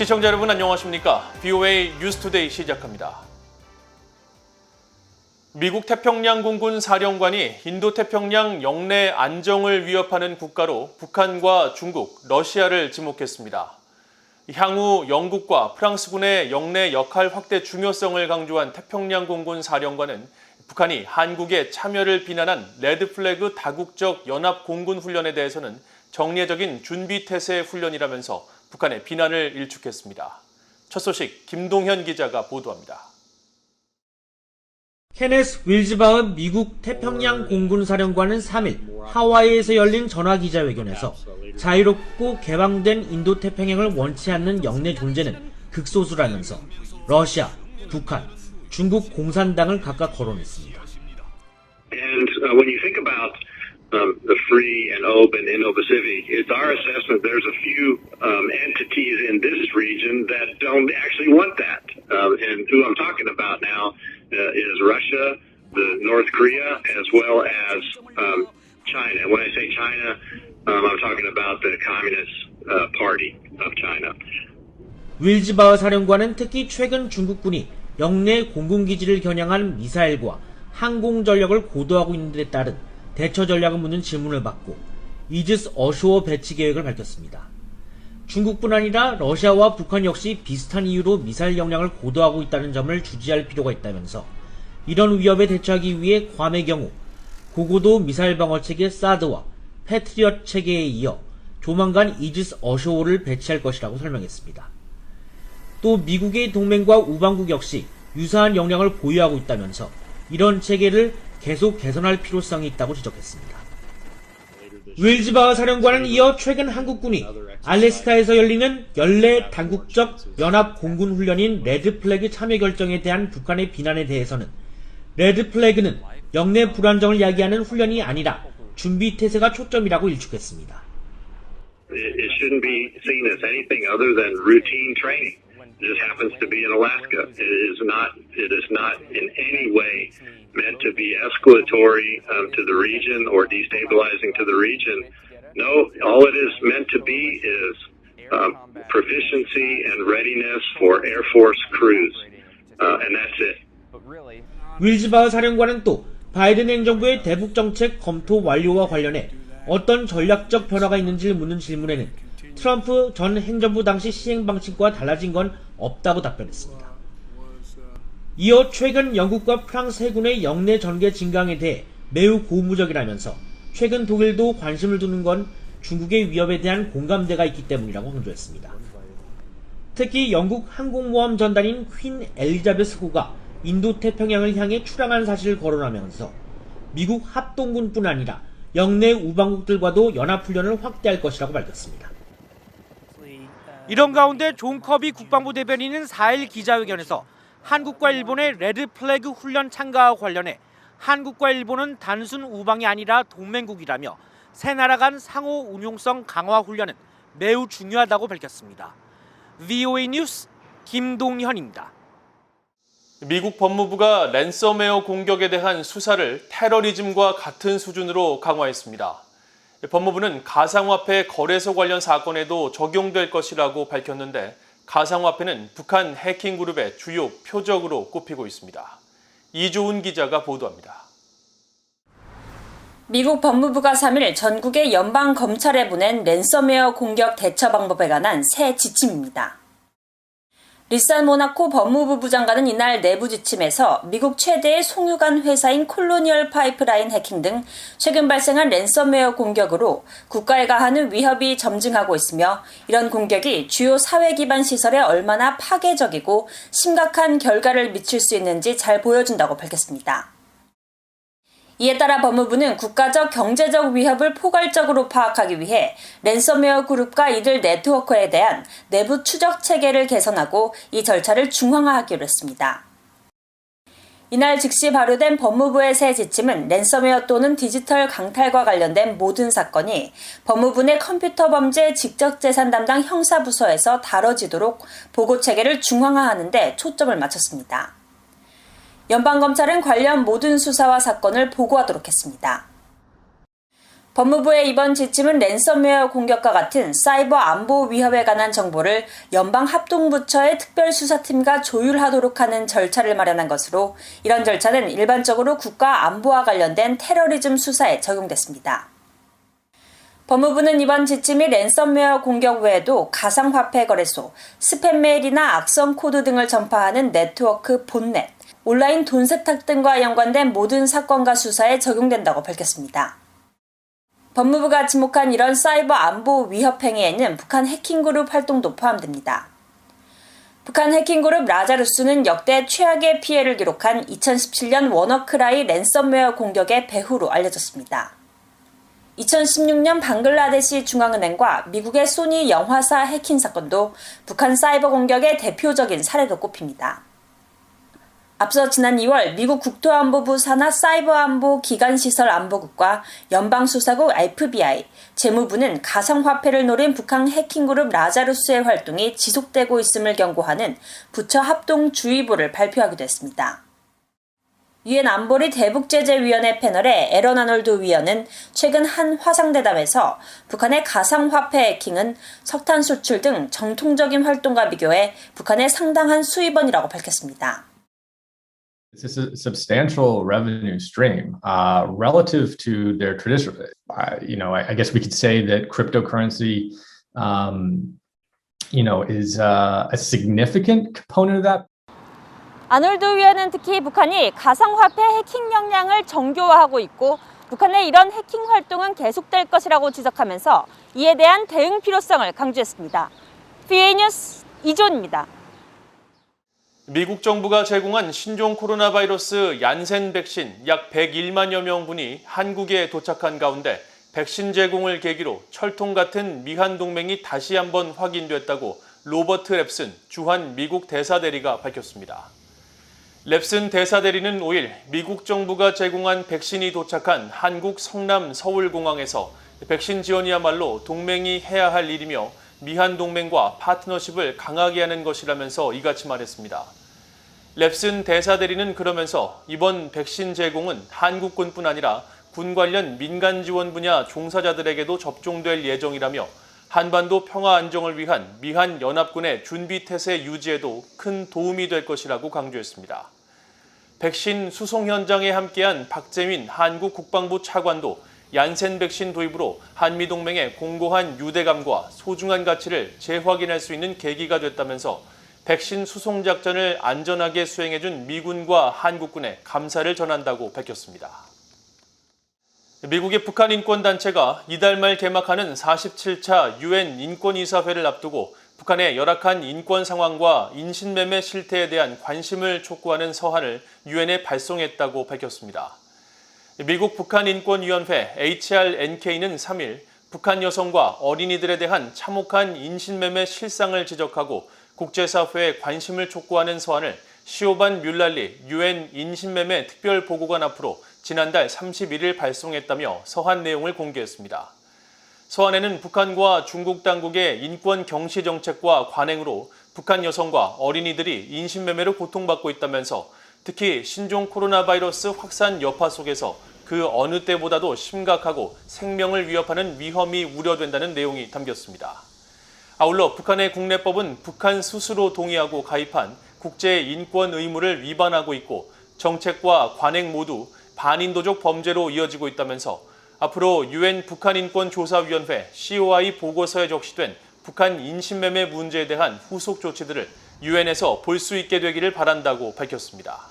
시청자 여러분 안녕하십니까? BOA 뉴스투데이 시작합니다. 미국 태평양 공군 사령관이 인도태평양 영내 안정을 위협하는 국가로 북한과 중국, 러시아를 지목했습니다. 향후 영국과 프랑스군의 영내 역할 확대 중요성을 강조한 태평양 공군 사령관은 북한이 한국의 참여를 비난한 레드플래그 다국적 연합 공군 훈련에 대해서는 정례적인 준비 태세 훈련이라면서 북한의 비난을 일축했습니다. 첫 소식 김동현 기자가 보도합니다. 케네스 윌즈바흐 미국 태평양 공군 사령관은 3일 하와이에서 열린 전화기자회견에서 자유롭고 개방된 인도태평양을 원치 않는 영내 존재는 극소수라면서 러시아, 북한, 중국 공산당을 각각 거론했습니다. And when you think about the free and open Indo-Pacific, it's our assessment there's a few entities in this region that don't actually want that. And who I'm talking about now is Russia, the North Korea, as well as China. When I say China, I'm talking about the Communist Party of China. 윌즈바흐 사령관은 특히 최근 중국군이 영내 공군기지를 겨냥한 미사일과 항공 전력을 고도하고 있는 데 따른 대처 전략을 묻는 질문을 받고 이지스 어쇼어 배치 계획을 밝혔습니다. 중국뿐 아니라 러시아와 북한 역시 비슷한 이유로 미사일 역량을 고도하고 있다는 점을 주지할 필요가 있다면서 이런 위협에 대처하기 위해 괌의 경우 고고도 미사일 방어 체계 사드와 패트리엇 체계에 이어 조만간 이지스 어쇼어를 배치할 것이라고 설명했습니다. 또 미국의 동맹과 우방국 역시 유사한 역량을 보유하고 있다면서 이런 체계를 계속 개선할 필요성이 있다고 지적했습니다. 윌즈바흐 사령관은 이어 최근 한국군이 알래스카에서 열리는 연례 당국적 연합 공군 훈련인 레드플래그 참여 결정에 대한 북한의 비난에 대해서는 레드플래그는 영내 불안정을 야기하는 훈련이 아니라 준비 태세가 초점이라고 일축했습니다. It shouldn't be seen as anything other than routine training. It just happens to be in Alaska. It is not in any way meant to be escalatory to the region or destabilizing to the region. No, all it is meant to be is proficiency and readiness for Air Force crews. And that's it. 윌즈바흐 사령관은 또 바이든 행정부의 대북 정책 검토 완료와 관련해 어떤 전략적 변화가 있는지를 묻는 질문에는 트럼프 전 행정부 당시 시행 방식과 달라진 건 없다고 답변했습니다. 이어 최근 영국과 프랑스 해군의 영내 전개 증강에 대해 매우 고무적이라면서 최근 독일도 관심을 두는 건 중국의 위협에 대한 공감대가 있기 때문이라고 강조했습니다. 특히 영국 항공모함 전단인 퀸 엘리자베스호가 인도태평양을 향해 출항한 사실을 거론하면서 미국 합동군뿐 아니라 영내 우방국들과도 연합훈련을 확대할 것이라고 밝혔습니다. 이런 가운데 존 커비 국방부 대변인은 4일 기자회견에서 한국과 일본의 레드플래그 훈련 참가와 관련해 한국과 일본은 단순 우방이 아니라 동맹국이라며 세 나라 간 상호 운용성 강화 훈련은 매우 중요하다고 밝혔습니다. VOA 뉴스 김동현입니다. 미국 법무부가 랜섬웨어 공격에 대한 수사를 테러리즘과 같은 수준으로 강화했습니다. 법무부는 가상화폐 거래소 관련 사건에도 적용될 것이라고 밝혔는데 가상화폐는 북한 해킹 그룹의 주요 표적으로 꼽히고 있습니다. 이조은 기자가 보도합니다. 미국 법무부가 3일 전국의 연방검찰에 보낸 랜섬웨어 공격 대처 방법에 관한 새 지침입니다. 리산 모나코 법무부 부장관은 이날 내부 지침에서 미국 최대의 송유관 회사인 콜로니얼 파이프라인 해킹 등 최근 발생한 랜섬웨어 공격으로 국가에 가하는 위협이 점증하고 있으며 이런 공격이 주요 사회 기반 시설에 얼마나 파괴적이고 심각한 결과를 미칠 수 있는지 잘 보여준다고 밝혔습니다. 이에 따라 법무부는 국가적 경제적 위협을 포괄적으로 파악하기 위해 랜섬웨어 그룹과 이들 네트워크에 대한 내부 추적 체계를 개선하고 이 절차를 중앙화하기로 했습니다. 이날 즉시 발효된 법무부의 새 지침은 랜섬웨어 또는 디지털 강탈과 관련된 모든 사건이 법무부 내 컴퓨터 범죄 직접재산 담당 형사부서에서 다뤄지도록 보고 체계를 중앙화하는 데 초점을 맞췄습니다. 연방검찰은 관련 모든 수사와 사건을 보고하도록 했습니다. 법무부의 이번 지침은 랜섬웨어 공격과 같은 사이버 안보 위협에 관한 정보를 연방합동부처의 특별수사팀과 조율하도록 하는 절차를 마련한 것으로 이런 절차는 일반적으로 국가 안보와 관련된 테러리즘 수사에 적용됐습니다. 법무부는 이번 지침이 랜섬웨어 공격 외에도 가상화폐 거래소, 스팸 메일이나 악성 코드 등을 전파하는 네트워크 봇넷, 온라인 돈 세탁 등과 연관된 모든 사건과 수사에 적용된다고 밝혔습니다. 법무부가 지목한 이런 사이버 안보 위협 행위에는 북한 해킹그룹 활동도 포함됩니다. 북한 해킹그룹 라자루스는 역대 최악의 피해를 기록한 2017년 워너크라이 랜섬웨어 공격의 배후로 알려졌습니다. 2016년 방글라데시 중앙은행과 미국의 소니 영화사 해킹 사건도 북한 사이버 공격의 대표적인 사례로 꼽힙니다. 앞서 지난 2월 미국 국토안보부 산하 사이버안보 기간시설안보국과 연방수사국 FBI, 재무부는 가상화폐를 노린 북한 해킹그룹 라자루스의 활동이 지속되고 있음을 경고하는 부처 합동주의보를 발표하기도 했습니다. 유엔 안보리 대북제재위원회 패널의 에런 아놀드 위원은 최근 한 화상대담에서 북한의 가상화폐 해킹은 석탄 수출 등 정통적인 활동과 비교해 북한의 상당한 수입원이라고 밝혔습니다. It's a substantial revenue stream relative to their traditional. I guess we could say that cryptocurrency, is a significant component of that. 아놀드 위원은 특히 북한이 가상화폐 해킹 역량을 정교화하고 있고 북한의 이런 해킹 활동은 계속될 것이라고 지적하면서 이에 대한 대응 필요성을 강조했습니다. VOA 뉴스 이조은입니다. 미국 정부가 제공한 신종 코로나 바이러스 얀센 백신 약 101만여 명분이 한국에 도착한 가운데 백신 제공을 계기로 철통 같은 미한 동맹이 다시 한번 확인됐다고 로버트 랩슨 주한 미국 대사대리가 밝혔습니다. 랩슨 대사대리는 5일 미국 정부가 제공한 백신이 도착한 한국 성남 서울공항에서 백신 지원이야말로 동맹이 해야 할 일이며 미한 동맹과 파트너십을 강하게 하는 것이라면서 이같이 말했습니다. 랩슨 대사대리는 그러면서 이번 백신 제공은 한국군뿐 아니라 군 관련 민간 지원 분야 종사자들에게도 접종될 예정이라며 한반도 평화 안정을 위한 미한 연합군의 준비 태세 유지에도 큰 도움이 될 것이라고 강조했습니다. 백신 수송 현장에 함께한 박재민 한국 국방부 차관도 얀센 백신 도입으로 한미동맹의 공고한 유대감과 소중한 가치를 재확인할 수 있는 계기가 됐다면서 백신 수송 작전을 안전하게 수행해준 미군과 한국군에 감사를 전한다고 밝혔습니다. 미국의 북한 인권단체가 이달 말 개막하는 47차 유엔 인권이사회를 앞두고 북한의 열악한 인권 상황과 인신매매 실태에 대한 관심을 촉구하는 서한을 유엔에 발송했다고 밝혔습니다. 미국 북한인권위원회 HRNK는 3일 북한 여성과 어린이들에 대한 참혹한 인신매매 실상을 지적하고 국제사회에 관심을 촉구하는 서한을 시오반 뮬랄리 유엔 인신매매 특별보고관 앞으로 지난달 31일 발송했다며 서한 내용을 공개했습니다. 서한에는 북한과 중국 당국의 인권 경시 정책과 관행으로 북한 여성과 어린이들이 인신매매로 고통받고 있다면서 특히 신종 코로나 바이러스 확산 여파 속에서 그 어느 때보다도 심각하고 생명을 위협하는 위험이 우려된다는 내용이 담겼습니다. 아울러 북한의 국내법은 북한 스스로 동의하고 가입한 국제 인권 의무를 위반하고 있고 정책과 관행 모두 반인도적 범죄로 이어지고 있다면서 앞으로 유엔 북한인권조사위원회 COI 보고서에 적시된 북한 인신매매 문제에 대한 후속 조치들을 유엔에서 볼 수 있게 되기를 바란다고 밝혔습니다.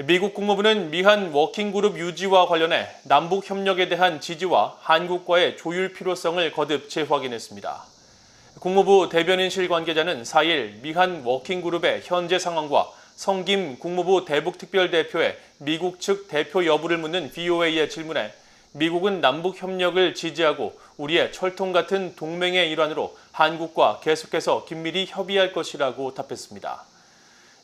미국 국무부는 미한 워킹그룹 유지와 관련해 남북협력에 대한 지지와 한국과의 조율 필요성을 거듭 재확인했습니다. 국무부 대변인실 관계자는 4일 미한 워킹그룹의 현재 상황과 성김 국무부 대북특별대표의 미국 측 대표 여부를 묻는 VOA의 질문에 미국은 남북협력을 지지하고 우리의 철통 같은 동맹의 일환으로 한국과 계속해서 긴밀히 협의할 것이라고 답했습니다.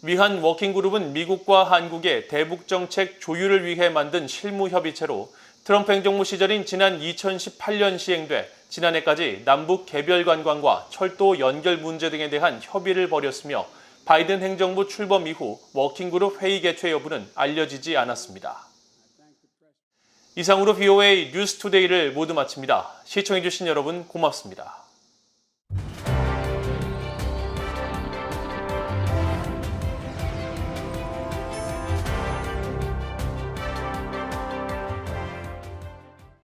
미한 워킹그룹은 미국과 한국의 대북정책 조율을 위해 만든 실무협의체로 트럼프 행정부 시절인 지난 2018년 시행돼 지난해까지 남북 개별 관광과 철도 연결 문제 등에 대한 협의를 벌였으며 바이든 행정부 출범 이후 워킹그룹 회의 개최 여부는 알려지지 않았습니다. 이상으로 VOA 뉴스투데이를 모두 마칩니다. 시청해주신 여러분 고맙습니다.